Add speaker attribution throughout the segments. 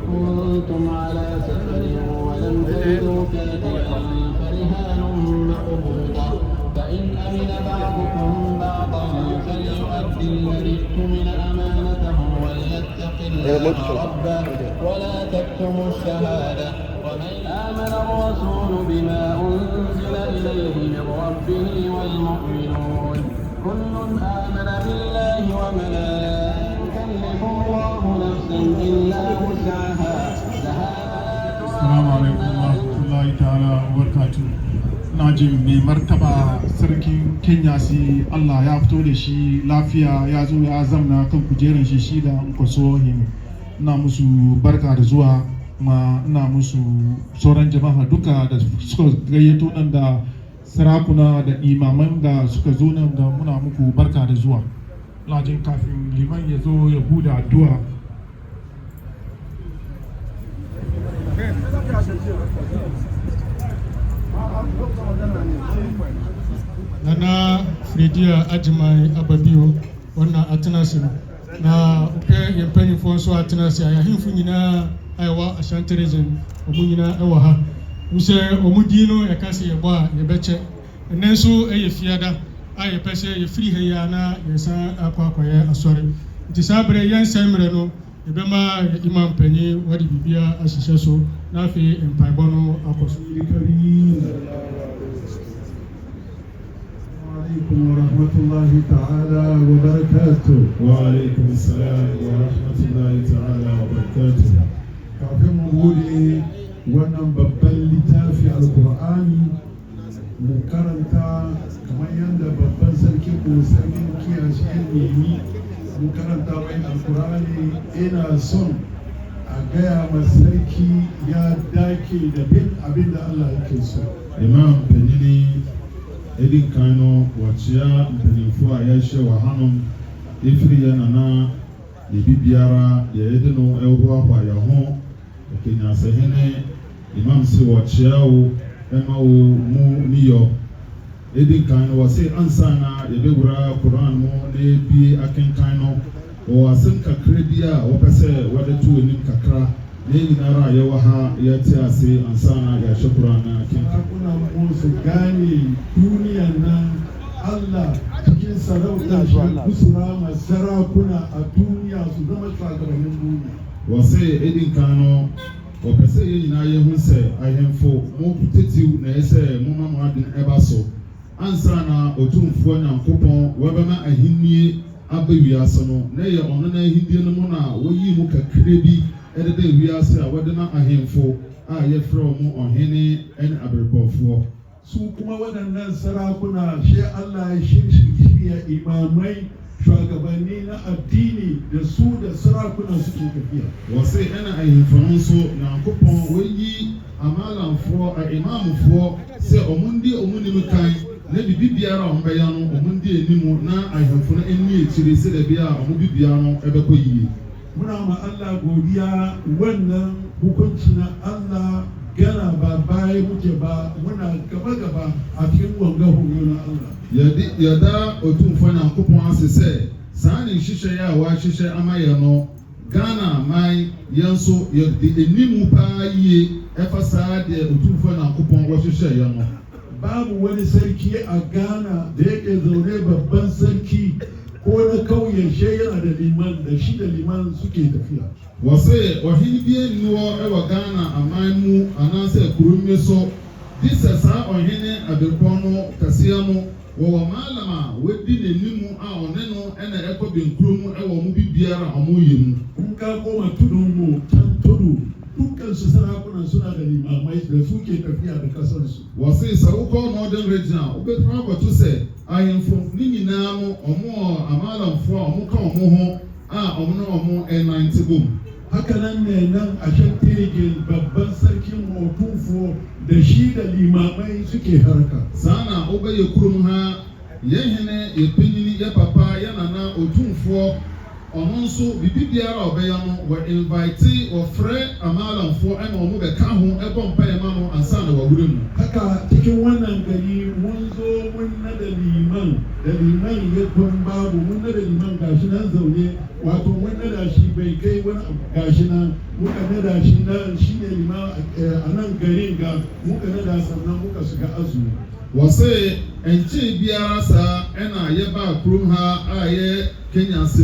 Speaker 1: كنتم على سفر ولم تجدوا كاتبا فرهان مقبوضة فإن أمن بعضكم بعضا فليؤدي الذي اؤتمن أمانته وليتق الله ربه ولا تكتموا الشهادة ومن آمن الرسول بما أنزل إليه من ربه والمؤمنون كل آمن بالله وملائكته الله نفسا إلا وسعها
Speaker 2: السلام عليكم ورحمة الله تعالى وبركاته. Najin mai martaba sarkin Kenyase Allah ya fito da shi lafiya ya zo ya zamna kan kujerar shi da nkwasohin na musu barka da zuwa ma ina musu sauran jama'a duka da suka gayyato nan da sarakuna da imaman da suka zo nan da muna muku barka da zuwa. Najin kafin liman ya zo ya bude addu'a
Speaker 3: Nana Fredia Ajimai Ababio wannan atenase na pe yempani fonso atenase aya hinfu nyina aiwa ashanterezen omu nyina ewa ha use omu dino ya kase ye boa ye beche nenso eye fiada aye pese ye free he ya na yesa akwa ye asore ntisabre yen semre no ebema imam penyi wadi bibia asise so na fe empaibo no akoso
Speaker 4: عليكم ورحمة الله تعالى وبركاته.
Speaker 5: وعليكم السلام ورحمة الله تعالى وبركاته.
Speaker 4: kafin mu bude wannan babban littafi alkur'ani mu karanta kamar yadda babban sarkin Kiyase ya nemi mu karanta mai alkur'ani ina son a gaya ma sarki ya dake da bin abin da Allah yake so.
Speaker 5: Imam Penini Edin Kano wachia mpanimfo a yɛhyɛ wɔ hanom efiri yɛ nana ebi biara yɛde no ɛwɔ a yɛ ho Kenyase hene imam si wɔkyia wo ɛma wo mu niyɔ Edin Kano wɔ se ansa na yɛbɛwura Quran mu na ebi akenkan no wɔ asɛm kakra bi a wɔpɛ sɛ wɔde to anim kakra na nyinara a yɛwɔ ha yɛte ase ansa na yɛhyɛ Quran na akenkan.
Speaker 4: Su gane duniyan nan Allah cikin sarauta shi kusura ma sarakuna a duniya su zama shugabannin duniya.
Speaker 5: Wɔsɛ Edin Kano wɔpɛ sɛ yɛn nyinaa yɛhu sɛ ahemfo mo tetiw na ɛyɛ sɛ mo ma mo adwene ɛba so ansa na otumfoɔ Nyankopɔn wɔbɛma ahennie aba wiase no na yɛ ɔno na ahennie no mu na wɔyi mu kakra bi ɛdeda wiase a wɔde ma ahemfo a yɛfrɛ wɔn ɔhene ɛne aberebɔfoɔ.
Speaker 4: Su kuma waɗannan sarakuna shi Allah ya shirya imamai shugabanni na addini da su da sarakuna suke tafiya.
Speaker 5: Wɔsɛ ɛna ahemfo no nso Nyankopɔn wɔyi amalamfoɔ a imamfoɔ sɛ ɔmo ndi ɔmo nim kan na bibi biara a ɔmo bɛyɛ no ɔmo ndi anim na ahemfo no ani akyire sɛ dabi a ɔmo bibiara no ɛbɛkɔ yie.
Speaker 4: Muna ma Allah godiya wannan hukunci na Allah gana ba baya muke ba muna gaba a cikin wanga horo na Allah.
Speaker 5: Yɛda otumfoɔ Nyankopɔn ase sɛ saa ne nhyehyɛeɛ a wɔahyehyɛ ama yɛ no Ghana man yɛn nso yɛde anim paa yie ɛfa saa deɛ otumfoɔ Nyankopɔn wɔhyehyɛ yɛ no.
Speaker 4: Babu wani sarki a Ghana da yake zaune babban sarki ko na kauyen shi yana da liman da shi da liman suke tafiya.
Speaker 5: Wɔsɛ ɔhene bi anuɔ ɛwɔ Ghana aman mu anaasɛ kurom yi so di sɛ saa ɔhene abepɔ no kɛseɛ no wɔwɔ maalam a wɔdi n'anim a ɔne no ɛna ɛkɔ benkurom ɛwɔ mu bi biara a ɔmo yɛ mu.
Speaker 4: Nka koma tudun mu tan tudu dukkan su sarakunan suna da limamai da suke tafiya da kasarsu.
Speaker 5: Wasi sauko northern region ubetuma kwato se ayemfo ni nyinaa mo omo amalamfo a omo ka omo ho a omo no omo 90 bom.
Speaker 4: Haka nan ne nan a Shantirigin babban sarkin Otunfo da shi da limamai suke harka.
Speaker 5: Sana obaye kurum ha yehene yepinini ya papa ya nana Otunfo ọmọ nso bibi biara ọbẹya no wọ invite ọfrẹ amalamfo ẹna ọmọ bẹka ho ẹbọ mpaeɛ ma no ansa na wawura mu.
Speaker 4: Haka cikin wannan gari mun zo mun nada liman ya kun babu mun nada liman gashi nan zaune wato mun nada shi bai kai wani gashi nan muka nada shi nan shine liman a nan garin ga muka nada sannan muka shiga azumi.
Speaker 5: Wɔse nkyɛn biara saa ɛna yɛba kurom ha a yɛ Kenyase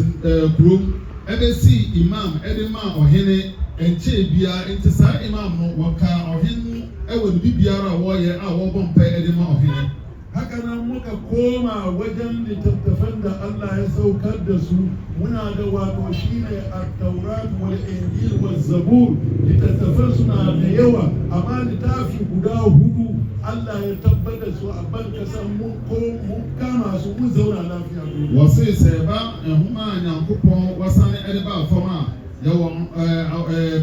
Speaker 5: kurom ɛbɛsi imam ɛde ma ɔhene nkyɛn biara nti saa imam no wɔka ɔhene ɛwɔ ne bibiara a wɔyɛ a wɔbɔ mpae ɛde ma ɔhene.
Speaker 4: Haka nan muka koma wajen littattafan da Allah ya saukar da su muna da wato shine at-Taurat wal Injil wal Zabur. Littattafan suna da yawa amma littafi guda hudu Allah ya tabbata su a ban kasan mun kama su mun zauna lafiya.
Speaker 5: Wɔse sɛ ɛba nhoma a Nyankopɔn wasane ɛde ba fam a yɛwɔ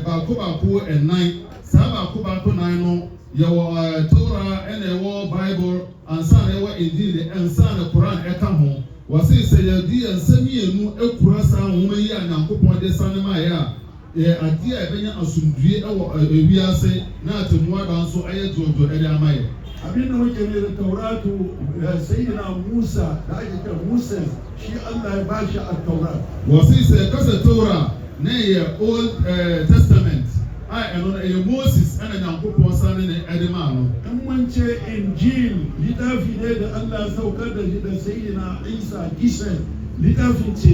Speaker 5: baako ɛnan saa baako nan no yɛwɔ Torah ɛna ɛwɔ Bible ansa na ɛwɔ Injil ansa na Quran ɛka ho. Wɔse sɛ yɛdi nsɛm mmienu ekura saa nhoma yi a Nyankopɔn de sane ma yɛ a adeɛ a ɛbɛnya asomdue ɛwɔ ewiase na atemmuada nso ɛyɛ dwoodwo ɛde ama yɛ.
Speaker 4: Abin da muke ne da Tauratu Sayyidina Musa da ake kira Musa shi Allah ya bashi at-Taurat.
Speaker 5: Wɔse sɛ kasa Torah na yɛ Old Testament a ɛno no ɛyɛ Moses ɛna Nyankopɔn sane ne ɛde maa no.
Speaker 4: In mun ce Injil littafi ne da Allah saukar da shi da Sayyidina Isa Kishan littafin ce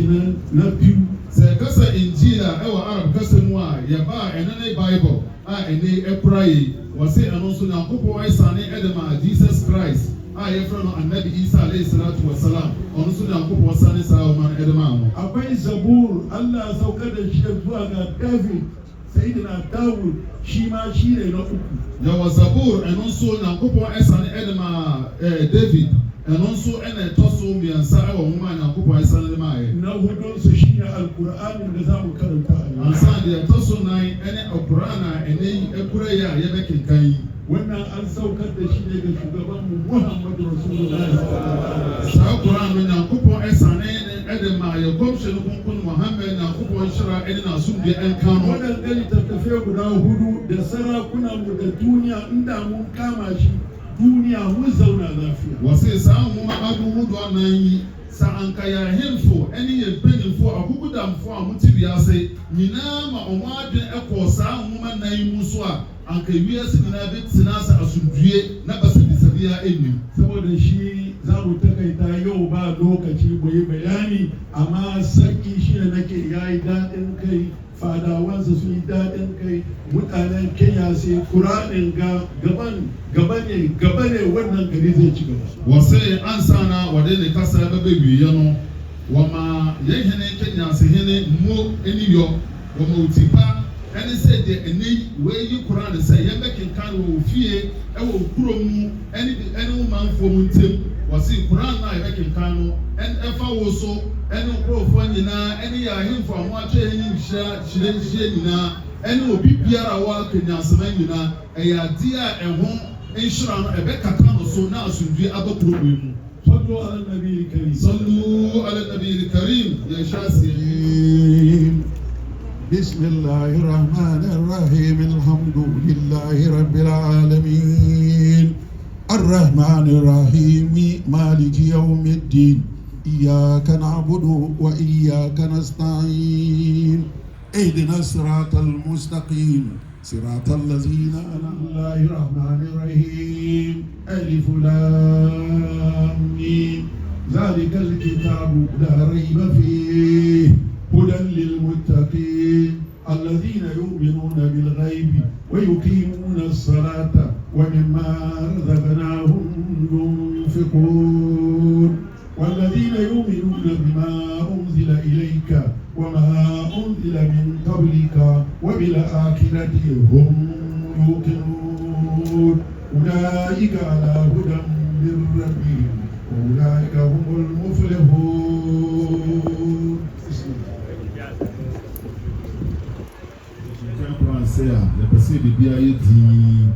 Speaker 4: na biyu.
Speaker 5: Sɛ kasa Injila ɛwɔ Arab kasa mu a yɛba a ɛno ne Bible a ɛne ɛkura yi wɔse ɛno nso Nyankopɔn ɛsane ɛde ma Jesus Christ a yɛfrɛ no Annabi Isa alayhi salatu wa salam ɔno nso Nyankopɔn sane saa ɔma ɛde ma no.
Speaker 4: Akwai Zabur Allah saukar da shi zuwa ga David Sayyidina Dawud shi ma shi ne na uku.
Speaker 5: Yɛwɔ Zabur ɛno nso Nyankopɔn ɛsane ɛde ma David ɛno nso ɛna ɛtɔ so mmiɛnsa ɛwɔ nwoma a Nyankopɔn ɛsane de ma yɛ.
Speaker 4: Na hudun su shi ne Al-Qur'anin da za mu karanta a yau.
Speaker 5: Ansa deɛ ɛtɔ so nan ɛne Al-Qur'an a ɛnɛ yi ɛkura yi a yɛbɛkenkan yi.
Speaker 4: Wannan an saukar da shi ne ga shugabanmu Muhammadu Rasulullahi.
Speaker 5: Saa Quran no Nyankopɔn ɛsane ɛde ma yɛ kɔmhyɛ no konkon Muhammad Nyankopɔn hyira ɛne n'asomdwe ɛnka no.
Speaker 4: Waɗanda littattafai guda hudu da sarakunanmu da duniya inda mun kama shi duniya mun zauna lafiya.
Speaker 5: Wɔse saa nwoma adohodo anan yi sa anka yɛ ahemfo ɛne yɛ mpanyimfo akukudamfo a mote wiase nyinaa ma ɔmo adwene ɛkɔɔ saa nwoma nan yi mu so a anka wiase nyinaa bɛtena ase asomdue na basabisabea ɛnnim.
Speaker 4: Saboda shi za mu takaita yau ba lokaci mu yi bayani amma sarki shi ne nake yayi daɗin kai fadawansa sun yi daɗin kai mutanen Kenyase Kur'anin gaba ne wannan gari zai ci gaba.
Speaker 5: Wɔse ansa na wɔde ne kasa bɛbɛwieɛ no wɔma yɛhene Kenyase hene mmo ani yɔ wɔma otipa ɛne sɛ deɛ ɛnɛ wɔayi Quran sɛ yɛbɛkenkan wɔ fie ɛwɔ kurom mu ɛne wo manfoɔ mu ntam. Wɔse Quran na yɛbɛkenkan no ɛfa wo so ɛne nkurɔfoɔ nyinaa ɛne yɛ ahemfo a wɔatwa yɛn hyia nyinaa ɛne obi biara a wɔwɔ Kenyasema nyinaa ɛyɛ adeɛ a ɛho nhyira no ɛbɛkata no so na asomdue aba kurom mu.
Speaker 4: Sallu ala nabi karim.
Speaker 5: Sallu ala nabi karim. Yɛhyɛ aseɛ.
Speaker 6: بسم الله الرحمن الرحيم الحمد لله رب العالمين الرحمن الرحيم مالك يوم الدين إياك نعبد وإياك نستعين اهدنا الصراط المستقيم صراط الذين
Speaker 4: بسم الله الرحمن الرحيم ألف لام ميم ذلك الكتاب لا ريب فيه هدى للمتقين الذين يؤمنون بالغيب ويقيمون الصلاة ومما رزقناهم ينفقون والذين يؤمنون بما أنزل إليك وما أنزل من قبلك وبالآخرة هم يوقنون أولئك على هدى من ربهم أولئك هم المفلحون.
Speaker 5: Sɛ a yɛpɛ sɛ biribi ayɛ dii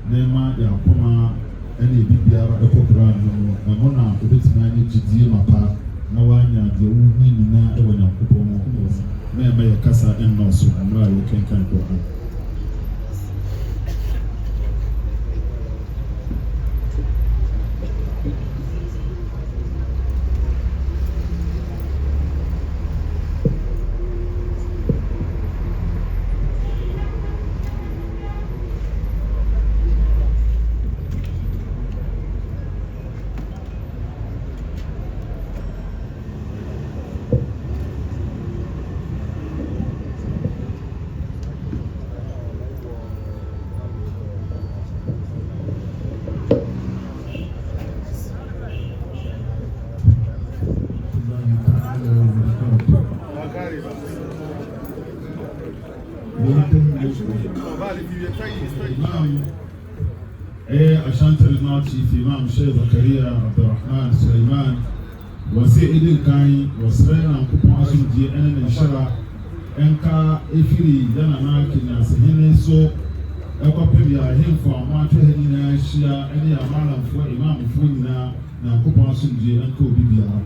Speaker 5: na ɛma yɛakoma ɛne ebi biara ɛkɔ koraa no ɛmo na obɛtumi anya gyidie mapa na wanya deɛ wohu nyinaa ɛwɔ Nyankopɔn mu na ɛma yɛ kasa nnɔɔso mmerɛ a yɛkenkan Koran. Ashanti Regional Chief Imam Sheikh Zakaria Abdurrahman Suleiman wase edin kan wasre na nkopon asomdie ene ne nhyira enka efiri dana na Kenyase hene so ekopem ya hemfo amatwe hani na hyia ene amalamfo imamfo nyina na nkopon asomdie enka obi biara.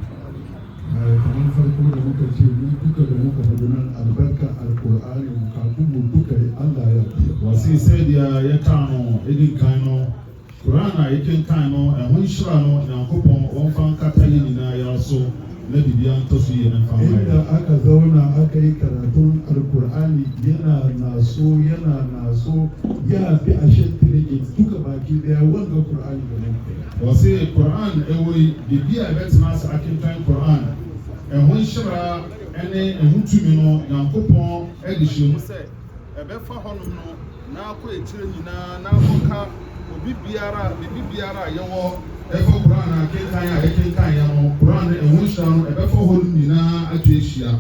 Speaker 4: Kamar farko da muka ce mun duka da muka faɗi nan albarka alƙur'ani kafin mu duka Allah ya
Speaker 5: wasi sai dia ya kano edin kan no Quran a yɛken kan no ɛho nhyira no Nyankopɔn wɔmfa nkata yɛ nyinaa yɛ so na biribiara ntɔ so yɛ mfa mma
Speaker 4: inda aka zauna aka yi karatun alkur'ani yana naso ya fi a shantirage duka baki daya wanga kur'ani da nan
Speaker 5: wɔse Quran ɛwɔ yi biribi a ɛbɛtena ase akenkan Quran ɛho nhyira ɛne ɛho tumi no Nyankopɔn ɛde hyɛ mu sɛ ɛbɛfa hɔnom no na akɔ akyire nyinaa na akɔka bibi biara yɛwɔ ɛfɔ Quran akenkan a yɛkenkan yɛ no Quran ɛho nhyira no ɛbɛfa hɔ no nyinaa atwa ahyia.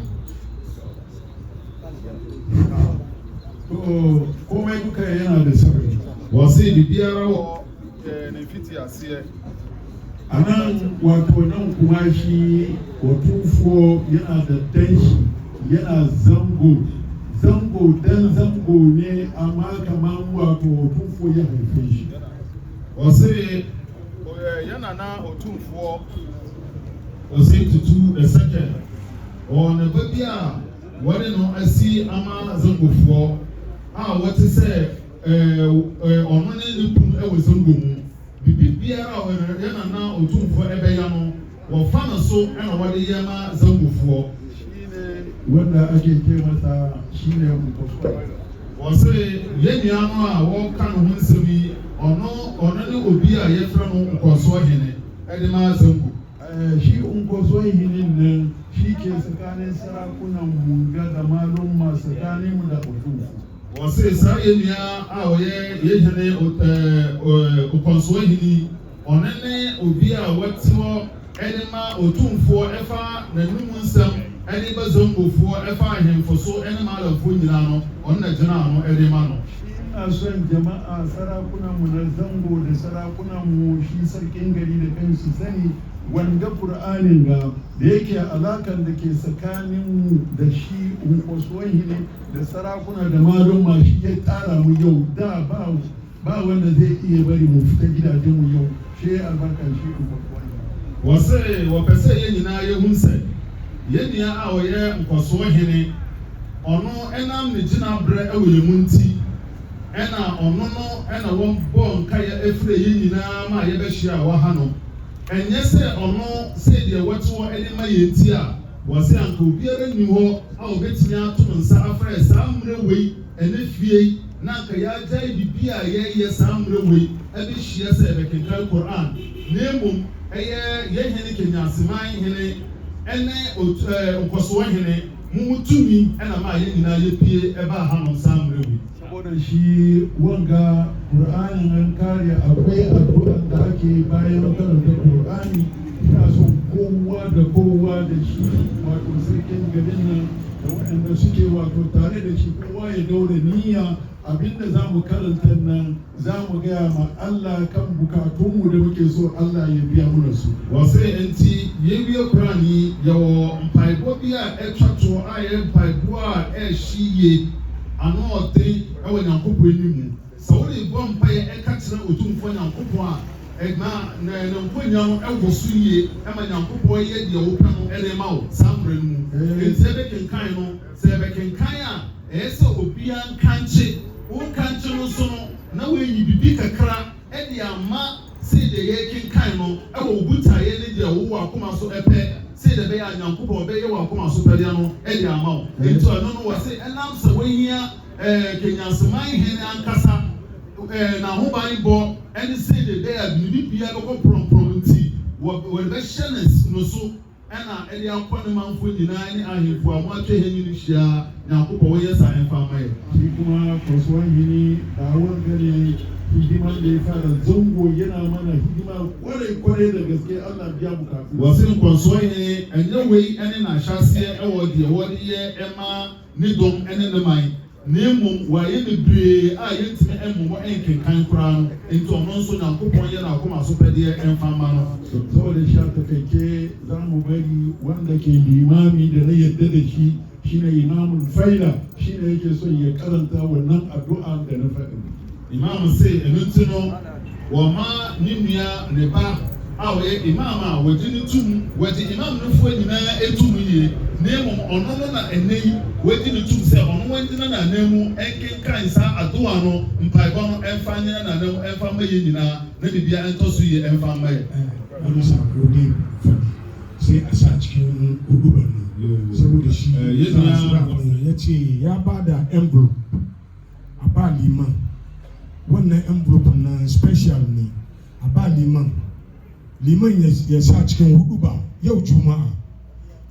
Speaker 4: komai duka yana da sauri
Speaker 5: wɔse biribiara wɔ ne fiti aseɛ.
Speaker 4: anan wato nan kuma shi watufo yana da danshi yana zango dan zango ne amma kaman wato watufo ya haife shi
Speaker 5: wɔse yana na otumfoɔ wɔse tutu ɛsɛkɛ ɔne ba bi a wɔde no asi ama zangofoɔ a wɔte sɛ ɔno ne ne kum ɛwɔ zango mu bibi biara a yana na otumfoɔ ɛbɛya no wɔfa no so ɛna wɔde yɛ ma zangofoɔ
Speaker 4: wanda ake ce masa shine mukoswa
Speaker 5: wɔse yɛn nua no a wɔka no ho nsɛm yi ɔno ne obi a yɛfrɛ no nkɔsoɔ hene ɛde ma zango
Speaker 4: shi nkɔsoɔ hene nan shi ke tsakanin sarakunan munga da malumma tsakanin mu da otumfu
Speaker 5: wɔse saa yɛn nua a ɔyɛ yɛhene nkɔsoɔ hene ɔno ne obi a wɔte hɔ ɛde ma otumfoɔ ɛfa n'anum nsɛm ɛne ba zangofoɔ ɛfa ahemfo so ɛne ma alamfoɔ nyinaa no ɔno na gyina ano ɛde ma no.
Speaker 4: ina son jama'a sarakunan mu na zango da sarakunan mu shi sarkin gari da kansu sani wanda Qur'anin ga da yake alakan da ke tsakanin mu da shi unkosuwan ne da sarakuna da malumma shi ya tsara mu yau da ba wanda zai iya bari mu fita gidajen mu yau shi albarka shi unkosuwan
Speaker 5: wɔse wɔpɛ sɛ yɛn nyinaa yɛhu nsɛ yɛn nua a ɔyɛ nkɔsoɔ hene ɔno ɛnam ne gyinaberɛ ɛwɔ yɛn mu nti ɛna ɔno no ɛna wɔn bɔ nkaeɛ efiri yɛn nyinaa ma yɛbɛhyia a wɔha no ɛnyɛ sɛ ɔno sɛdeɛ wɔte hɔ ɛde ma yɛn ti a wɔse anka obiara nni hɔ a obetumi ato nsa afrɛ saa mmerɛ wei ɛne fie na anka yɛagyae bibi a yɛyɛ saa mmerɛ wei ɛbɛhyia sɛ ɛbɛkenkan Quran na mmom ɛyɛ yɛn hene Kenyase hene ɛne nkɔsoɔ hene mu tumi ɛna ma yɛn nyinaa yɛpie ɛbaa ha no saa mmerɛ wei.
Speaker 4: saboda shi wanga Qur'anin an kare akwai addu'an da ake bayan karanta Qur'ani ina son kowa da shi wato sarkin garin nan da waɗanda suke wato tare da shi kowa ya daure niyya abinda za mu karanta nan za mu gaya ma Allah kan bukatunmu da muke so Allah ya biya muna su.
Speaker 5: Wɔsɛ nti yɛwie koraa ni yɛwɔ mpaebɔ bi a ɛtwa toɔ a yɛ mpaebɔ a ɛrehyi yie ano ɔden ɛwɔ Nyankopɔn anim. Sɛ wode bɔ mpaeɛ ɛka kyerɛ Otumfoɔ Nyankopɔn a ɛna na nkonnwa no ɛwɔ so yie ɛma Nyankopɔn yɛ deɛ wopɛ no ɛde ma wo saa mmerɛ no mu. Nti ɛbɛkenkan no sɛ ɛbɛkenkan a ɛyɛ sɛ obiara nkankye wokankye no so no na wɔayi bibi kakra ɛde ama sɛ deɛ yɛkenkan no ɛwɔ obutaeɛ ne deɛ wowɔ akoma so ɛpɛ sɛ deɛ bɛyɛ a Nyankopɔn ɔbɛyɛ wɔ akoma so pɛdeɛ no ɛde ama wo. Nti ɔno no wɔ sɛ ɛnam sɛ wɔahia Kenyaseman hene ankasa n'ahobanbɔ ɛne sɛ deɛ bɛyɛ a biribi biara bɛkɔ prɔmprɔm nti wɔde bɛhyɛ no so ɛna ɛde akɔ ne manfo nyinaa ne ahemfo a mo atwa hɛnyi no hyia Nyankopɔn wɔyɛ saa ɛmfa ama yɛ.
Speaker 4: Shi kuma kasuwan yini da hawan gani hidiman da ya fara zango yana mana hidima kwarai da gaske Allah biya bukatu.
Speaker 5: Wɔse nkɔnsoɔ yini ɛnyɛ wei ɛne n'ahyɛseɛ ɛwɔ deɛ wɔde yɛ ɛma ne dɔm ɛne ne man. Na mmom wɔayɛ bebree a yɛntumi mmom ɛnkenkan koraa no nti ɔno nso Nyankopɔn yɛ n'akoma so pɛdeɛ ɛmfa ama no.
Speaker 4: Saboda shi ta kake za mu bari wanda ke limami da na yadda da shi shine imamul faida shine yake son ya karanta wannan addu'a da na faɗi.
Speaker 5: Imam sɛ ɛno nti no wɔma ne nua ne ba a wɔyɛ imam a wɔgye ne tum wɔgye imam nofoɔ nyinaa ɛtum yie na mmom ɔno no na ɛnɛ yi wɔgye ne tum sɛ ɔno wɔngyina n'anan mu ɛnkenkan saa adoa no mpaebɔ no ɛmfa nyina n'anan mu ɛmfa mma yɛ nyinaa na biribiara ɛntɔ so yie ɛmfa mma yɛ.
Speaker 6: Wani sakurodi sai a sa cikin hudubar nan saboda shi ya ce ya ba da envelope a ba liman wannan envelope na special ne a ba liman ya sa cikin huduba yau juma'a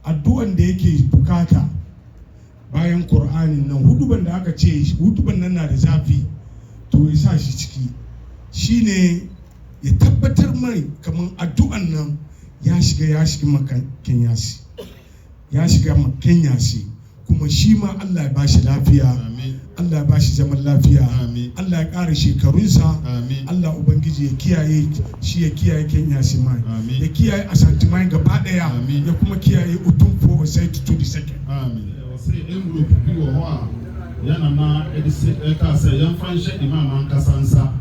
Speaker 6: addu'an da yake bukata bayan Qur'anin nan huduban da aka ce huduban nan na da zafi to ya sa shi ciki shine ya tabbatar mai kamar addu'an nan ya shiga Kenyase ya shiga Kenyase kuma shi ma Allah ya bashi lafiya Allah ya bashi zaman lafiya Allah ya ƙara shekarunsa Allah ubangiji ya kiyaye shi ya kiyaye Kenyase mai ya kiyaye Asante mai gaba daya ya kuma kiyaye Otumfuo sai to the second
Speaker 5: amen. Sai envelope bi wɔ hɔ a yana na ɛka sɛ yɛmfa nhyɛ imam ankasa nsa.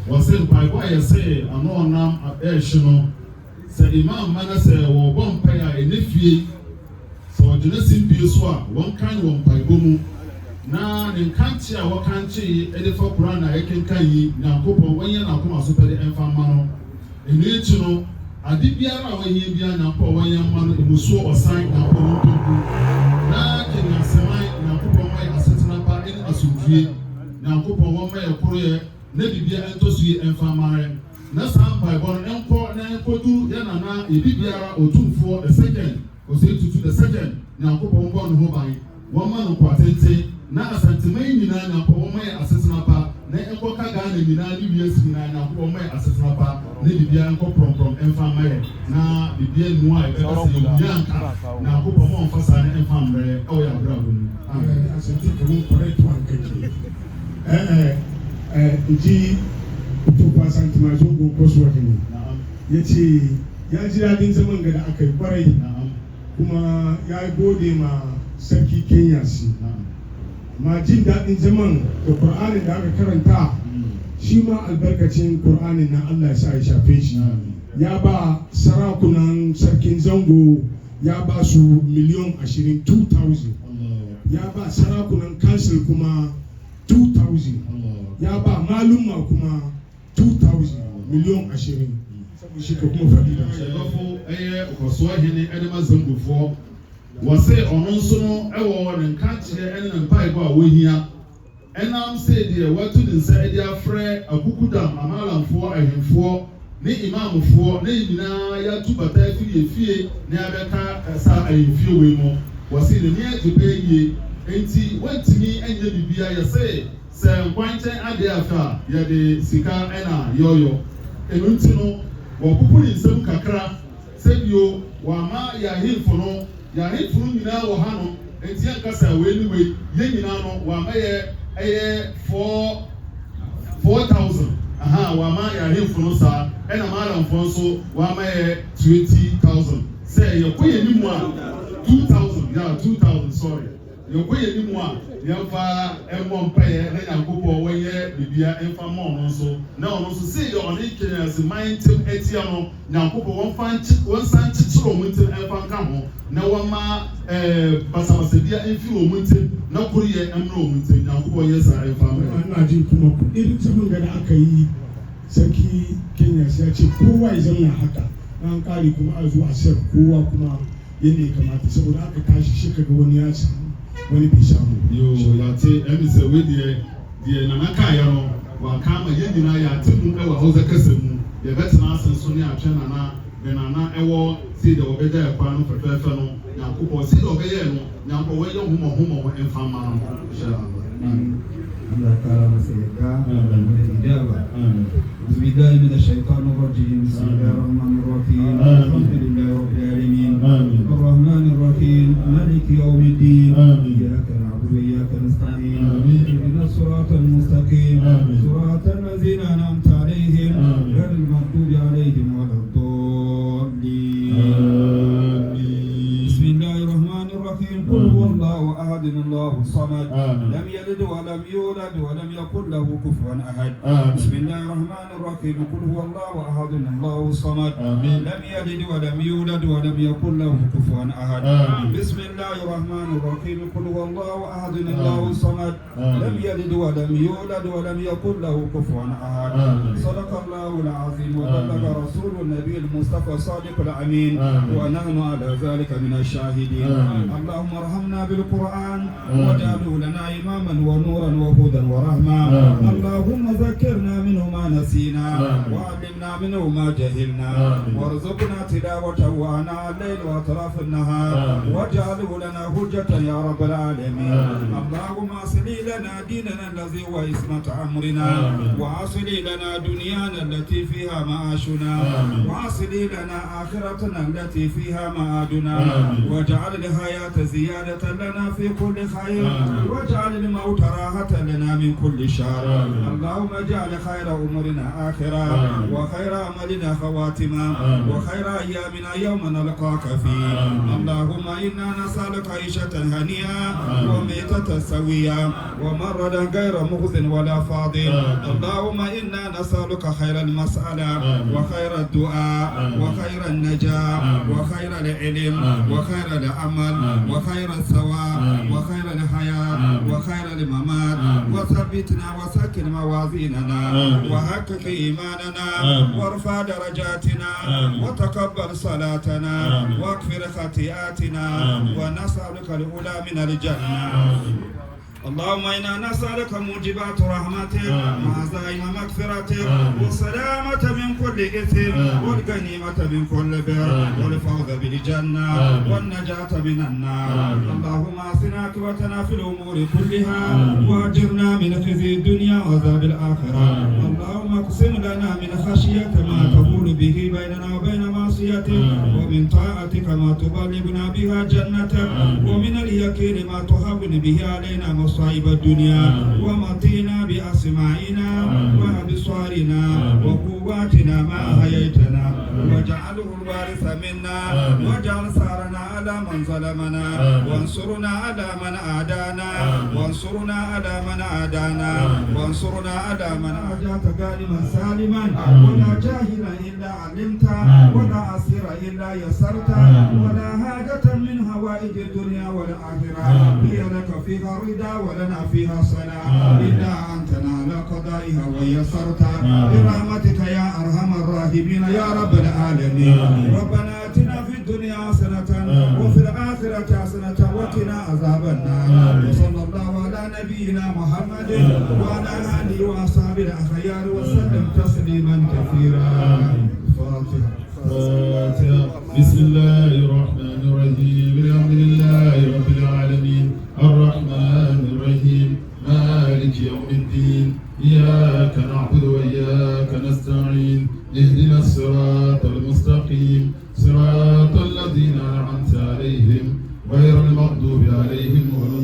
Speaker 5: Wɔsɛ mpaebɔ a yɛsɛ ano ɔnam ɛrehye no sɛ imam ma na sɛ wɔbɔ mpae a ɛnɛ fie sɛ ɔgyina simpie so a wɔnkan wɔ mpaebɔ mu na ne nkankye a wɔkankye ɛde fa Koran na ɛkenkan yi Nyankopɔn wɔnyɛ n'akoma so pɛde ɛmfa mma no. Ɛno akyi no ade biara a wɔnyɛ biara Nyankopɔn wɔnyɛ mma no emusuo ɔsan Nyankopɔn ntonku na Kenyaseman Nyankopɔn wɔyɛ asetena pa ɛne asomdwie Nyankopɔn wɔmma yɛ koroyɛ na bibia ɛntɔ so yɛ ɛmfa mmarɛ na saa mpaebɔ no ɛnkɔ na ɛnkɔdu yɛ nana ebi biara Otumfoɔ the second ɔsɛ tutu the second Nyankopɔn bɔ ne ho ban wɔma no kɔ atenten na asanteman nyinaa Nyankopɔn wɔma yɛ asetena pa na ɛnkɔka Ghana nyinaa ne wiase nyinaa Nyankopɔn wɔma yɛ asetena pa na bibia ɛnkɔ prɔmprɔm ɛmfa mmarɛ na bibia nu a ɛbɛka sɛ yɛwuya nka Nyankopɔn ma ɔmfa saa ne ɛmfa mmarɛ ɛwɔ yɛ abrabɔ mu.
Speaker 6: Asante kamo correct one kake nti Otumfuo Asante mai so go kɔsoɔ hene yace ya ji dadin zaman ga da aka yi kwarai kuma ya gode ma sarki Kenyase ma jin daɗin zaman da Qur'anin da aka karanta shi ma albarkacin Qur'anin na Allah ya sa ya shafe shi ya ba sarakunan sarkin zango ya ba su miliyan 20,000 ya ba sarakunan council kuma 2,000 ya ba malumma kuma 2,000 miliyan 20 saboda shi ka kuma faɗi da shi
Speaker 5: ɛyɛ ɔkɔsoɔ hene ɛde ma zangofoɔ wɔsɛ ɔno nso no ɛwɔ ne nkankyerɛ ɛne ne mpaebɔ a wɔhia ɛnam sɛ deɛ watu ne nsa ɛde afrɛ akukudam amalamfoɔ ahemfoɔ ne imamfoɔ ne nyinaa yɛatu bata afiri efie ne abɛka saa ahemfie wei mu wɔsɛ ne ne agye bɛyɛ yie enti wɔntumi ɛnyɛ bibia yɛsɛ sɛ nkwankyɛn adeɛ afa yɛde sika ɛna yɔyɔ ɛno nti no wɔpopo ne nsɛm kakra sɛbio wɔama yɛahemfo no nyinaa wɔ ha no enti ankasa we ni we ye nyina no wa ma ye 4,000 wa ma ya hemfo no sa e na ma alamfo so wa ma ye 20,000 say ye ko ye ni mu a 2,000 sorry ye ko ye ni mu a ye fa emmo mpaye na Nyankopɔ wo ye bibia emfa mo no so na ono so say ye on Kenyase mindtem etia no Nyankopɔ won san chichiro mo ntem emfa nka ho na wo ma basabasabia emfi wo mo ntem na kuriye emno wo mo ntem Nyankopɔ ye sa emfa mo
Speaker 6: na ji kuma ku irin sabon da aka yi sarki Kenyase ya ce kowa ya zama haka an kare kuma a zuwa sai kowa kuma yadda ya kamata saboda aka tashi shi kaga wani ya samu wani bai samu
Speaker 5: yo ya ce emise we die na naka ya no wa kama yedina ya temu e wa hoza kasemu ye betena asenso ne atwe na ewo si de obeja e kwa no fefe no Nyankopɔ si de obeye no Nyankopɔ we yo humo emfama inshallah
Speaker 7: الله تعالى مسيكا والإجابة بسم الله من الشيطان الرجيم بسم الله الرحمن الرحيم الحمد لله رب العالمين الرحمن الرحيم مالك يوم الدين إياك نعبد وإياك نستعين اهدنا الصراط المستقيم صراط الذين أنعمت عليهم غير المغضوب عليهم ولا الضالين بسم الله الرحمن الرحيم قل هو الله أحد الله الصمد لم يلد ولم يولد ولم يكن له كفوا أحد بسم الله الرحمن الرحيم قل هو الله أحد الله الصمد لم يلد ولم يولد ولم يكن له كفوا أحد بسم الله الرحمن الرحيم قل هو الله أحد الله الصمد لم يلد ولم يولد ولم يكن له كفوا أحد صدق الله العظيم وبلغ رسول النبي المصطفى الصادق الأمين ونحن على ذلك من الشاهدين اللهم ارحمنا بالقرآن واجعله لنا إماما ونورا وهدى ورحمة اللهم ذكرنا منه ما نسينا وعلمنا منه ما جهلنا وارزقنا تلاوته آناء الليل وأطراف النهار واجعله لنا حجة يا رب العالمين اللهم أصل لنا ديننا الذي هو عصمة أمرنا وأصل لنا دنيانا التي فيها معاشنا وأصل لنا آخرتنا التي فيها معادنا واجعل الحياة زيادة لنا في كل خير واجعل الموت راحة لنا من كل شر اللهم اجعل خير أمورنا آخرة وخير عملنا خواتما وخير أيامنا يوم نلقاك فيه اللهم إنا نسألك عيشة هنيئة وميتة سوية ومردا غير مخز ولا فاضل اللهم إنا نسألك خير المسألة وخير الدعاء وخير النجاة وخير العلم وخير العمل وخير الثواب وخير الحياة وخير الممات وثبتنا وسكن موازيننا وحقق إيماننا وارفع درجاتنا وتقبل صلاتنا واغفر خطيئاتنا ونسألك الأولى من الجنة اللهم إنا نسألك موجبات رحمتك وعزائم مغفرتك والسلامة من كل إثم والغنيمة من كل بر والفوز بالجنة والنجاة من النار اللهم أحسن عاقبتنا في الأمور كلها وأجرنا من خزي الدنيا وعذاب الآخرة اللهم اقسم لنا من خشيتك ما تقول به بيننا وبين معصيتك ومن طاعتك ما تبلغنا بها جنتك ومن اليقين ما تهون به علينا مصائب الدنيا ومتينا بأسماعنا وأبصارنا وقواتنا ما أحييتنا واجعله الوارث منا واجعل ثارنا على من ظلمنا وانصرنا على من عادانا وانصرنا على من عادانا وانصرنا على من عاداك غانما سالما ولا جاهلا إلا علمت ولا عسير إلا يسرت ولا حاجة من هوائج الدنيا والآخرة هي لك فيها رضا ولنا فيها صلاة إلا أنتنا على قضائها ويسرت برحمتك يا أرحم الراحمين يا رب العالمين ربنا آتنا في الدنيا حسنة وفي الآخرة حسنة وقنا عذاب النار وصلى الله على نبينا محمد وعلى آله وأصحابه الأخيار وسلم تسليما كثيرا الفاتحة
Speaker 5: بسم الله الرحمن الرحيم الحمد لله رب العالمين الرحمن الرحيم مالك يوم الدين إياك نعبد وإياك نستعين اهدنا الصراط المستقيم صراط الذين أنعمت عليهم غير المغضوب عليهم ولا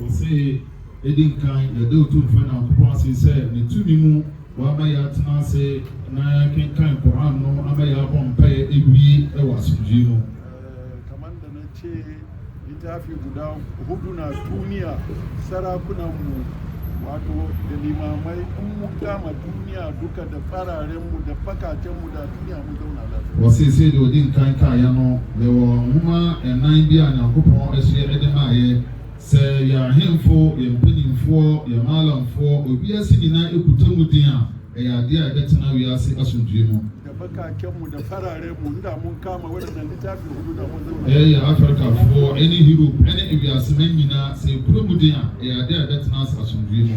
Speaker 5: وسي edin kan yɛde otu mfa na nkopɔn ase sɛ ne tumi mu wama yɛ atena ase na kenkan koran no ama yɛ abɔ mpaeɛ ewie ɛwɔ asomdwee mu.
Speaker 4: Kamar da na ce littafi guda hudu na duniya sarakunan mu wato da limamai in mu gama duniya duka da fararen mu da bakacen mu da duniya mu zauna lafiya.
Speaker 5: Wɔse sɛ de odin kan kaeɛ no yɛwɔ nwoma ɛnan bi a nyankopɔn ahyɛ ɛde maa yɛ sɛ yɛ ahemfo yɛ mpanimfoɔ yɛ maalamfoɔ obiara nyinaa ekuta mu din a ɛyɛ adeɛ a ɛbɛtena wiase asomdwee mu.
Speaker 4: Da bakaken mu da fararen mu inda mun kama waɗannan littafi hudu da mun zauna.
Speaker 5: Ɛyɛ Afrikafoɔ ɛne Europe ɛne ewiaseman nyinaa sɛ ekura mu din a ɛyɛ adeɛ a ɛbɛtena asomdwee mu.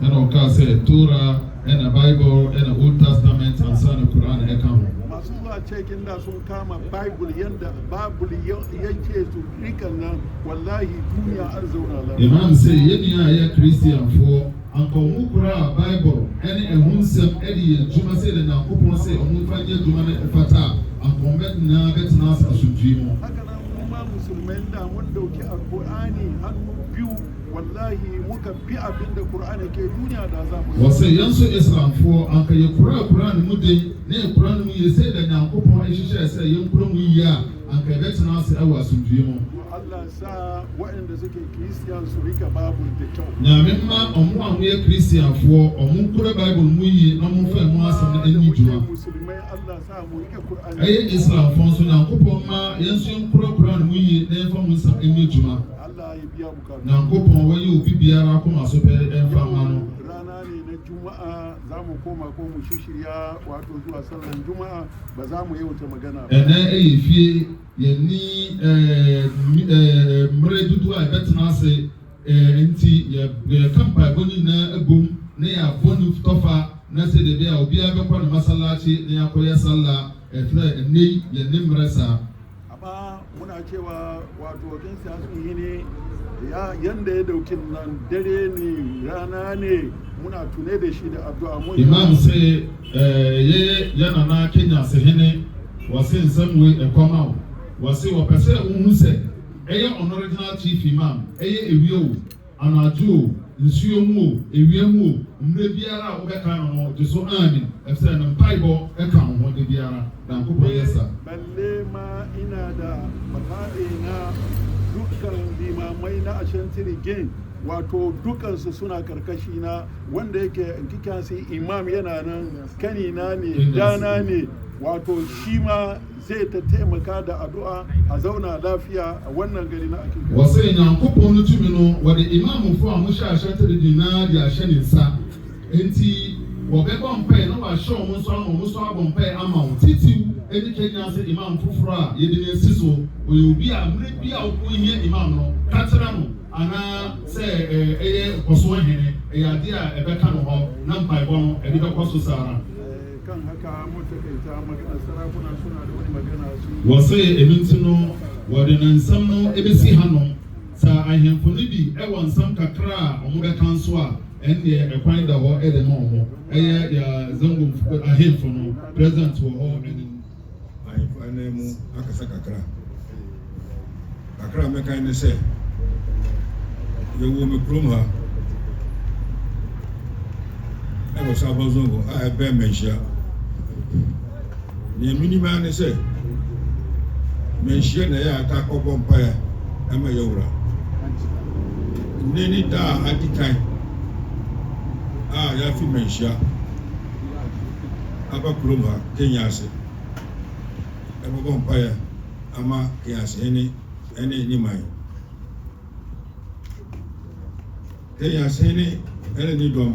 Speaker 5: Ɛna ɔkaa sɛ Torah ɛna Bible ɛna Old Testament ansa na Quran ɛka ho.
Speaker 4: Masu zuwa cikin da sun kama Bible yanda Bible yake su rikan nan wallahi duniya an zauna lafiya.
Speaker 5: Imam sɛ yɛn a yɛ Christianfoɔ ankɔnmu kura Bible ɛne ɛho nsɛm ɛde yɛ adwuma sɛ de Nyankopɔn sɛ ɔmo mfa nyɛ adwuma no ɛfata a ankɔnmɛ nyinaa bɛtena asomdwee mu.
Speaker 4: Haka nan kuma musulmai da mun dauki alqur'ani hannu biyu wallahi muka bi abin da Qur'ani ke duniya da za mu.
Speaker 5: Wɔsɛ yɛn nso Islamfoɔ anka yɛ kura Qur'an mu den na yɛ Qur'an mu yɛ sɛ de Nyankopɔn ahyehyɛ sɛ yɛn kura mu yie a anka yɛbɛtena ase ɛwɔ asomdwee mu.
Speaker 4: Allah sa waɗanda suke Christian su rika Bible da kyau.
Speaker 5: Nyame mma ɔmo a wɔyɛ Christianfoɔ ɔmo nkura Bible mu yie na ɔmo mfa mu asɛm no ani dwuma.
Speaker 4: Musulmai Allah sa mu rika Qur'ani.
Speaker 5: Ɛyɛ Islamfoɔ nso Nyankopɔn ma yɛn nso nkura Qur'an mu yie na yɛmfa mu nsɛm ani dwuma.
Speaker 4: Allah ya biya bukatu.
Speaker 5: Nyankopɔn wɔyɛ obi biara akoma so pɛ ɛmfa ma no.
Speaker 4: Rana ne na Juma'a za mu koma ko mu shirya wato zuwa sallan Juma'a ba za mu yi wata magana ba.
Speaker 5: Ɛnɛ ɛyɛ fie yɛni mmerɛ dodoɔ a yɛbɛtena ase nti yɛka mpaebɔ no nyinaa abom na yɛabɔ no tɔfa na sɛ de bi a obiara bɛkɔ ne masallaci na yɛakɔyɛ sallah ɛfrɛ ɛnɛ yi yɛne mmerɛ saa.
Speaker 4: Amma muna cewa wato kin siyasun yi ne yanda ya dauki nan dare ne rana ne muna tune da shi da addu'a mu.
Speaker 5: Imam sɛ yɛ Nana Kenyase hene wɔse nsɛm wei ɛkɔma wo wɔse wɔpɛ sɛ wohu sɛ ɛyɛ original chief imam ɛyɛ ewie o anadwo o nsuo mu o ewia mu o mmerɛ biara a wobɛka no no gye so amen ɛfisɛ ne mpaebɔ ɛka wo ho de biara Nyankopɔn yɛ sa.
Speaker 4: Balle ma ina da mafaɗi na dukkan limamai na Ashanti Gen wato dukansu suna karkashi na wanda yake kika sai imam yana nan kanina ne dana ne wato shi ma zai ta taimaka da addu'a a zauna lafiya a wannan gari na ake.
Speaker 5: Wasu Nyankopɔn no tumi no wɔde imamfo a mohyɛ Ashanti nyinaa de ahyɛ ne nsa nti wɔbɛbɔ mpae na wahyɛ ɔmo nso ama ɔmo nso abɔ mpae ama wo titiw ɛne Kenyase imam foforɔ a yɛde ne nsi so ɔyɛ obi a mmerɛ bi a wɔnyɛ imam no ka kyerɛ no anaa sɛ ɛyɛ kɔso hene ɛyɛ adeɛ a ɛbɛka no hɔ na mpaebɔ no ɛde bɛkɔ so saa.
Speaker 4: Kan haka mutakaita magana sarakuna suna da wani magana su.
Speaker 5: Wɔsɛ ɛno nti no wɔde ne nsɛm no ɛbɛsi hanom saa ahemfo no bi ɛwɔ nsɛm kakra a ɔmo bɛka nso a ɛnneɛ ɛkwan da hɔ ɛde ma ɔmo ɛyɛ yɛ zango ahemfo no president wɔ hɔ ɛne
Speaker 6: ahemfo ɛna mu akasa kakra mɛka ne sɛ yɛwɔ me kurom ha ɛwɔ Sabo Zongo a ɛbɛn Mɛnhyia nea minima ne sɛ Mɛnhyia na ɛyɛ ata akɔbɔ mpaeɛ ɛma yɛwura nne ne da a adi kan a yɛafi Mɛnhyia aba kurom ha Kenyase ɛbɛbɔ mpaeɛ ama Kenyase hene ɛne ne man Kenyase hene ɛne ne dɔm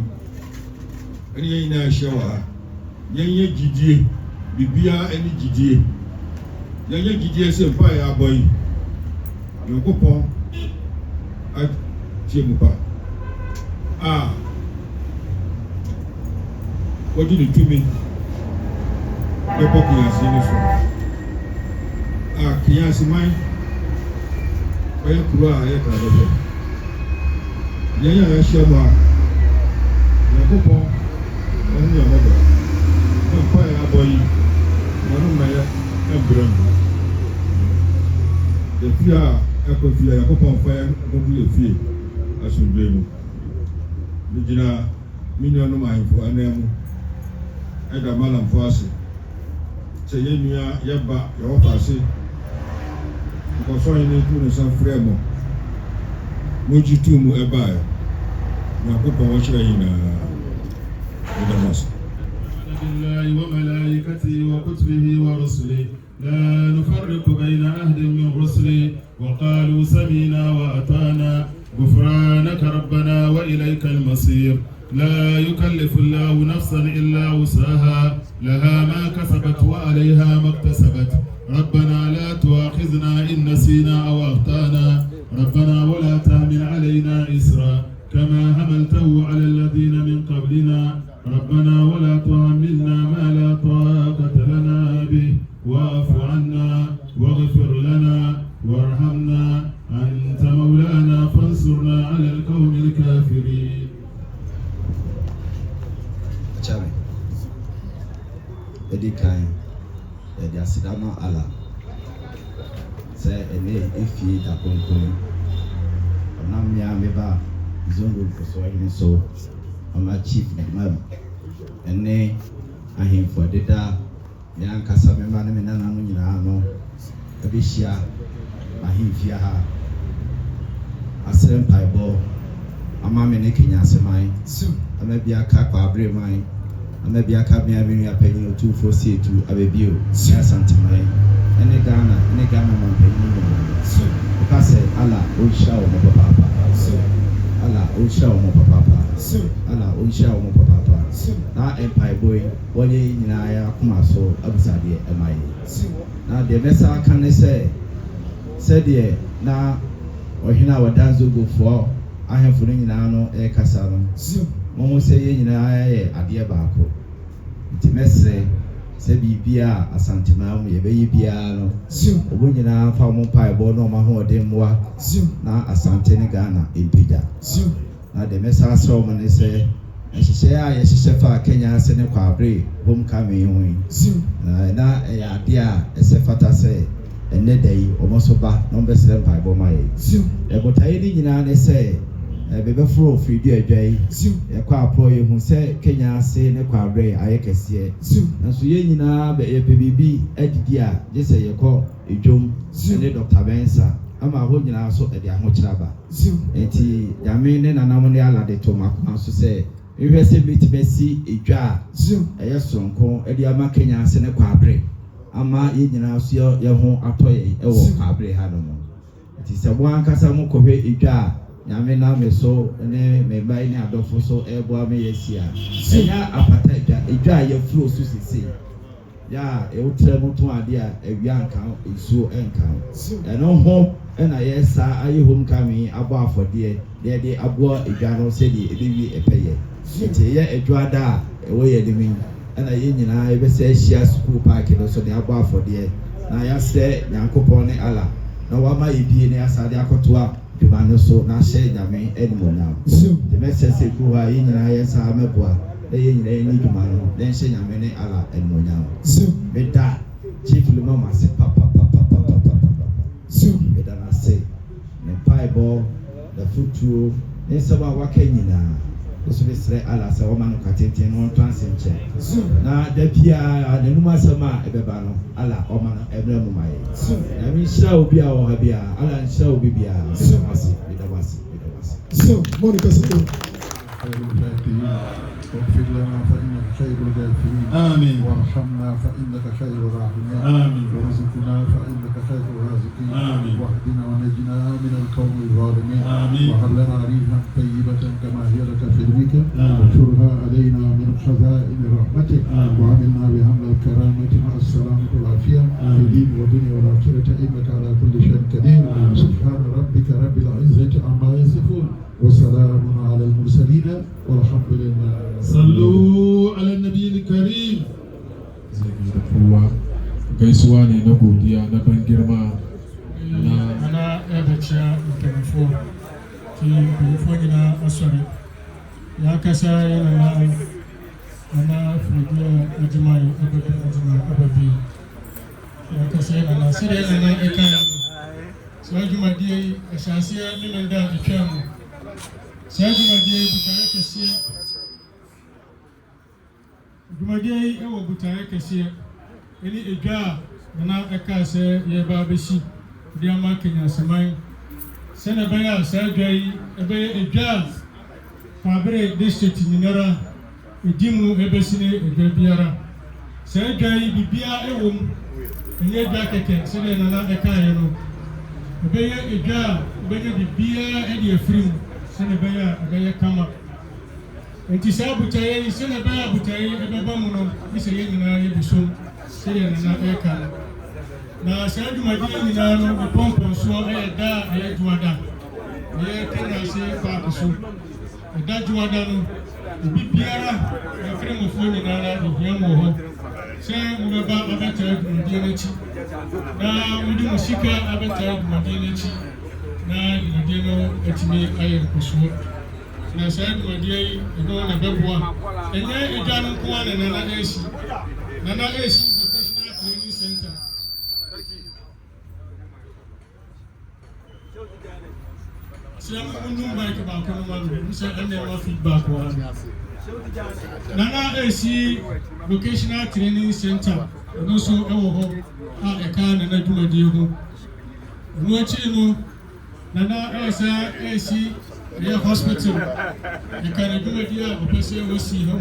Speaker 6: ɛne yɛn nyinaa ahyia wɔ ha yɛnyɛ gyidie biribiara ɛne gyidie yɛnyɛ gyidie sɛ mpaeɛ abɔ yi Nyankopɔn atie mu pa a wɔde ne tumi bɛbɔ Kenyase ne so a Kenyase man ɔyɛ kuro a ɛyɛ kadɔbɛ yɛnyɛ a yɛahyia mu a Nyankopɔn ɔne yɛ mmɔbɔ
Speaker 5: fire boy. One my emblem. The fear, I could feel a couple of fire, I could be a fear. I should blame. Regina, million mind for an name. Edda Malam Fasi. Say, Yaba, your office. Because I need to do some frame. Would you two move a buy? My papa was in the mosque.
Speaker 2: بالله وملائكته وكتبه ورسله لا نفرق بين أحد من رسله وقالوا سمعنا وأطعنا غفرانك ربنا وإليك المصير لا يكلف الله نفسا إلا وسعها لها ما كسبت وعليها ما اكتسبت ربنا لا تؤاخذنا إن نسينا أو أخطأنا ربنا ولا تحمل علينا إسرا كما حملته على الذين من قبلنا ربنا ولا تحملنا ما لا طاقة لنا به واعف عنا واغفر لنا وارحمنا أنت مولانا فانصرنا على القوم الكافرين.
Speaker 8: Chabe, edi kan, edi asidama ala. Se ene efi da konkoni. Onam ya meba zongo kuswahili so. Ama chief Imam ene ahemfo deda me ankasa me ma ne me nana no nyina no abehia ahemfia ha asrem paibo ama me ne Kenyase man ama bia ka Kwabre man ama bia ka bia me nua panyin otufo sietu abebio ya santimai ene Ghana man panyin no ka se ala o sha o mo papa ala o sha o mo papa ala o sha o mo papa na empire boy wonye nyina ya kuma so abusade emai na de mesa kan ne se de na ohina wadanzo go for ahemfo nyina no e kasa no mo se ye nyina ya ye ade baako nti mesre se bibia asantima mu ye beyi bia no obo nyina fa mo paibo no ma ho de mwa na asante ne Ghana empija na de mesa so mo ne se ehihye a yehihye fa Kenyase ne Kwabre Homecoming hoyi na ya ade a esefata se enne dai omoso ba no be sere paibo mai ebotayi ni nyina ne se bebe fro fridi adwai kwa apro ye hu se Kenyase ne Kwabre ayekese nso ye nyina be bibi adidi a je se yekọ edwom ne Dr. Bensa ama ho nyina so ede ahokyeraba enti yame ne nanam ne alade to makoma so se ehwe se bitibesi edwa eye sonko ede ama Kenyase ne Kwabre ama ye nyina so ye ho atoye ewo Kwabre ha no enti se bo ankasa mo kohwe edwa nyame na me so ne me bai ne adofo so ebo ame yesia enya apata edwa ye flow so sisi ya e utre mo to ade a ewia nka esuo enka eno ho ena yesa aye Homecoming abo afode de abo edwa no se de ebewi epeye nti ye edwa da ewo ye de min ena ye nyina ebe se ahia school park no so de abo afode na ya se Nyankopon ne ala na wa ma yebie ne asade akotoa dwumano so na hye nyame edmonam the message say ko ha yinyina yesa ameboa ye nyina ni dwumano den hye nyame ne ala edmonam beda chief luma mase papa beda na say ne paibo the future ne saba wakanyina so be sre ala sa wo manu katenten no transenche na da pia ananuma sama ebeba no ala o manu ebra mu mai na mi sha obi a wo ha bia ala sha obi bia wasi
Speaker 6: so Monica Sito
Speaker 4: واغفر لنا فإنك خير الغافرين
Speaker 2: آمين
Speaker 4: وارحمنا فإنك خير الراحمين
Speaker 2: آمين
Speaker 4: وارزقنا فإنك خير الرازقين
Speaker 2: آمين
Speaker 4: واهدنا ونجنا من القوم الظالمين
Speaker 2: آمين
Speaker 4: وهب لنا ريحا طيبة كما هي لك في الملك
Speaker 2: آمين
Speaker 4: وانشرها علينا من خزائن رحمتك وعملنا بحمل الكرامة مع السلامة والعافية في الدين والدنيا والآخرة إنك على كل شيء قدير سبحان ربك رب العزة عما يصفون وسلام على المرسلين والحمد لله.
Speaker 2: صلوا على النبي الكريم.
Speaker 9: kowa gaisuwa ne na godiya na ban girma
Speaker 3: na ebecha mpemfo ti mpemfo nyina asori ya kasa yana na Nana Fredia Ajimai Ababi. Yakase Nana Sede Nana Eka. So Ajumadi Ashasia Nimenda Ekamu. So Ajumadi Butare Kesia. Ajumadi Ewo Butare Kesia. Any Ega Nana Eka se Yeba Beshi. Diama Kenyase Mai. Senabaya Sergei Ebe Ega. Kwabre district nyinara edimu ebesine egabiara Sergei bibia ewom enye dwa keke sene nana ekaye no ebeye ega ebeye bibia edi efrim sene beya ebeye kama enti sa butaye sene beya butaye ebeba mu no ise ye nyina ye bisom sene nana eka na sa dwumadi nyina no epompo so eyeda eyedwada ye Kenyase pa so Dajuada no bibiara e fremu fo nyinara ehiam wo ho se mo ba abeta dwumadie n'echi na mudi musika abeta dwumadie n'echi na dwumadie no etimi aye nkosuo na sa dwumadie yi eno na beboa enye edwa no ko ana nana esi vocational training center Siam undum baik ba ko malu misa ande ma feedback wa Nana AC vocational training center no so ewo ho a eka na dwumadie ho no achi no Nana esa AC ye hospital eka na dwumadie a opese wo si ho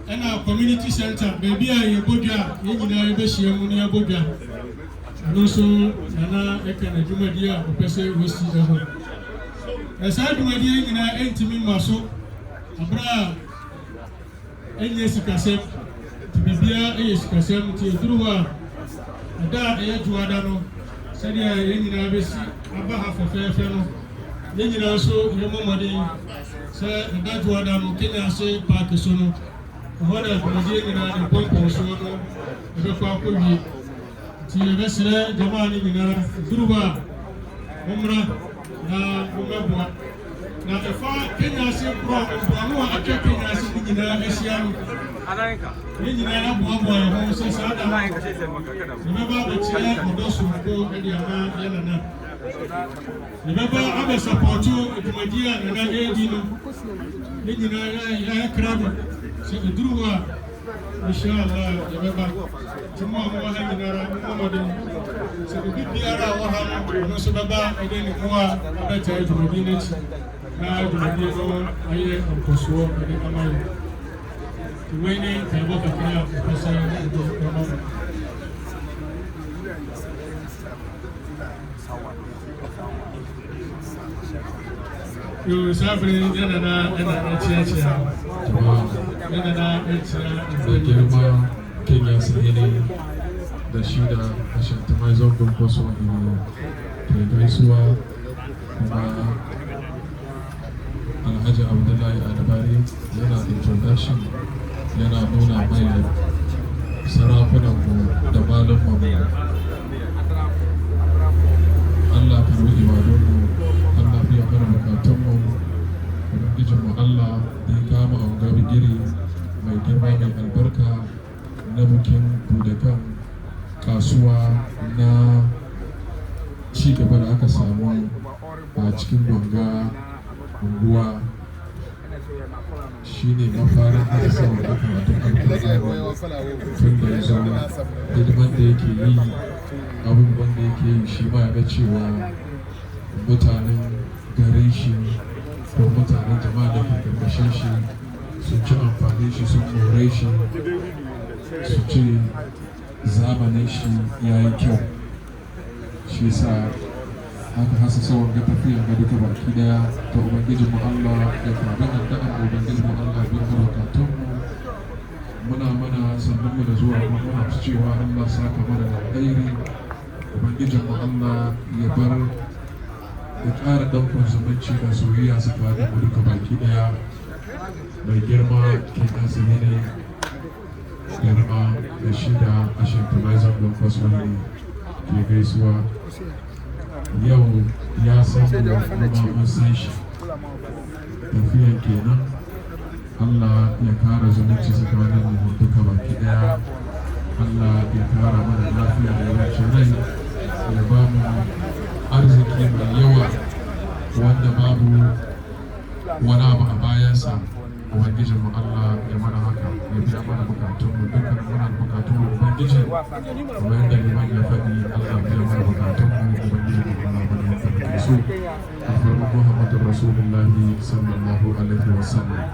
Speaker 3: ena community center baby a ye bodwa ye nyina ye be hia mu ne ye bodwa no so Nana eka na dwumadie a opese wo si ho esa dwumadie nyina entimi maso abra enye sikasem tibibia eye sikasem ti eduruwa ada eye juada no sadia ye nyina besi aba ha fofefe no ye nyina so ye momode se ada juada no Kenyase park so no hoda dwumadie nyina de pompo so no ebe kwa kowi ti besere jamaa ni nyina eduruwa umra na umebwa na efa Kenyase pro no atwa Kenyase nyina esiano ni nyina na boabo ho se sada ni baba betia odoso ko edi ama yana ni baba abe supportu edumadia na edi no ni nyina ya krado se eduruwa inshallah ya baba timo mo ha nyina ra mo de se bibiara wa ha no so baba edi ni ko a abeta edumadia ni na dwumadie no aye nkosuo ede amayo tuwene tabo kakra pesa ndo ono yo sabre yana na chia girma Kenyase ne da shi da Ashanti Zone Kwaso ne ke gaisuwa kuma Alhaji Abdullahi Adabari yana introduction yana nuna mai sarakunan mu da malumman mu Allah ka ruɗe ibadunmu Allah biya mana bukatunmu ubangijinmu Allah da ya kama a gabi giri mai girma mai albarka na bukin bude kan kasuwa na ci gaba da aka samu a cikin Gwanga unguwa shi ne mafarin da sa wa aka wata alƙalƙa tun da ya zo hidiman da yake yi abubuwan da yake yi shi ma ya ga cewa mutanen garin shi ko mutanen jama'a da ke karkashin shi sun ci amfani shi sun more shi su ce zamanin shi ya yi kyau shi sa haka hasa sauran ga tafiya ga duka baki daya ta ubangijin mu Allah ya karbi addu'ar ubangijin mu Allah biya mu bukatun mu muna sannan mu da zuwa kuma muna cewa Allah saka mana da alheri ubangijin mu Allah ya bar ya ƙara ɗaukar zumunci da soyayya tsakanin mu duka baki daya mai girma Kenyase ne girma da shida Ashanti Zone Kwaso ne ke gaisuwa yau ya san kuma mun san shi tafiyan kenan
Speaker 9: Allah ya kara zumunci tsakanin mu duka baki daya. Allah ya kara mana lafiya da yawancin rai, ya ba mu arziki mai yawa wanda babu wani abu a bayansa. Ubangijin mu Allah ya mana haka, ya biya mana bukatun mu, dukkan muna bukatun mu Ubangiji, kamar yadda liman ya faɗi, Allah biya mana bukatun mu, Ubangiji mu Allah mana yadda muke so. Alfarmu Muhammadu Rasulullahi sallallahu alaihi wa sallam.